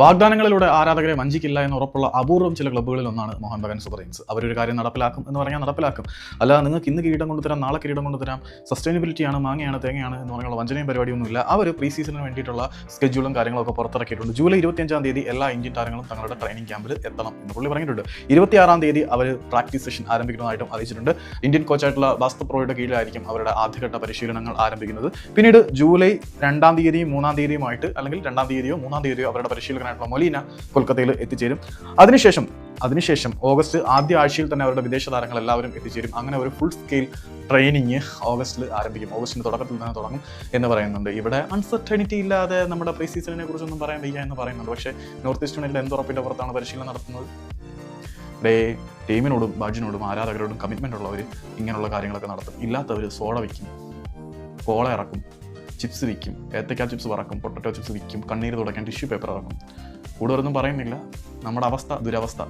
വാഗ്ദാനങ്ങളിലൂടെ ആരാധകരെ വഞ്ചിക്കില്ല എന്ന് ഉറപ്പുള്ള അപൂർവം ചില ക്ലബ്ബുകളിൽ ഒന്നാണ് മോഹൻ ബഗാൻ സൂപ്പർ കിങ്സ്. അവരൊരു കാര്യം നടപ്പിലാക്കും എന്ന് പറഞ്ഞാൽ നടപ്പിലാക്കും. അല്ല നിങ്ങൾക്ക് ഇന്ന് കിരീടം കൊണ്ടുതരാം, നാളെ കിരീടം കൊണ്ടുതരാം, സസ്റ്റൈനബിലിറ്റിയാണ്, മാങ്ങയാണ്, തേങ്ങയാണ് എന്ന് പറഞ്ഞുള്ള വഞ്ചനയും പരിപാടിയൊന്നുമില്ല. അവർ പ്രീ സീസണിന് വേണ്ടിയിട്ടുള്ള സ്കെഡ്യൂളും കാര്യങ്ങളൊക്കെ പുറത്തിറക്കിയിട്ടുണ്ട്. ജൂലൈ 25-ാം തീയതി എല്ലാ ഇന്ത്യൻ താരങ്ങളും തങ്ങളുടെ ട്രെയിനിങ് ക്യാമ്പിൽ എത്തണം എന്ന് പുള്ളി പറഞ്ഞിട്ടുണ്ട്. 26-ാം തീയതി അവർ പ്രാക്ടീസ് സെഷൻ ആരംഭിക്കുന്നതായിട്ടും അറിയിച്ചിട്ടുണ്ട്. ഇന്ത്യൻ കോച്ചായിട്ടുള്ള ബാസ്കറ്റ് പ്രോയുടെ കീഴിലായിരിക്കും അവരുടെ ആദ്യഘട്ട പരിശീലനങ്ങൾ ആരംഭിക്കുന്നത്. പിന്നീട് ജൂലൈ 2-ാം തീയതിയും 3-ാം തീയതിയുമായിട്ട്, അല്ലെങ്കിൽ 2-ാം തീയതിയോ 3-ാം തീയതിയോ അവരുടെ പരിശീലകനായിട്ടുള്ള മൊലീന കൊൽക്കത്തയിൽ എത്തിച്ചേരും. അതിനുശേഷം ഓഗസ്റ്റ് ആദ്യ ആഴ്ചയിൽ തന്നെ അവരുടെ വിദേശ താരങ്ങൾ എല്ലാവരും എത്തിച്ചേരും. അങ്ങനെ ഒരു ഫുൾ സ്കെയിൽ ട്രെയിനിങ് ഓഗസ്റ്റിൽ ആരംഭിക്കും. ഓഗസ്റ്റിന് തുടക്കത്തിൽ തന്നെ തുടങ്ങും എന്ന് പറയുന്നുണ്ട്. ഇവിടെ അൺസർട്ടനിറ്റി ഇല്ലാതെ നമ്മുടെ പ്രീ സീസണിനെ കുറിച്ചൊന്നും പറയാൻ വയ്യ എന്ന് പറയുന്നുണ്ട്. പക്ഷേ നോർത്ത് ഈസ്റ്റ് യൂണിയനിൽ എന്തുറപ്പിൻ്റെ പുറത്താണ് പരിശീലനം നടത്തുന്നത്? ടീമിനോടും ബാഡ്ജിനോടും ആരാധകരോടും കമ്മിറ്റ്മെൻ്റ് ഉള്ളവർ ഇങ്ങനെയുള്ള കാര്യങ്ങളൊക്കെ നടത്തും. ഇല്ലാത്തവർ സോഡ വയ്ക്കും, കോള ഇറക്കും, ചിപ്സ് വിൽക്കും, ഏത്തക്ക ചിപ്സ് വറക്കും, പൊട്ടറ്റോ ചിപ്സ് വിൽക്കും, കണ്ണീര് തുടയ്ക്കാൻ ടിഷ്യൂ പേപ്പർ ഇറക്കും. കൂടുതലൊന്നും പറയുന്നില്ല. നമ്മുടെ അവസ്ഥ ദുരവസ്ഥ.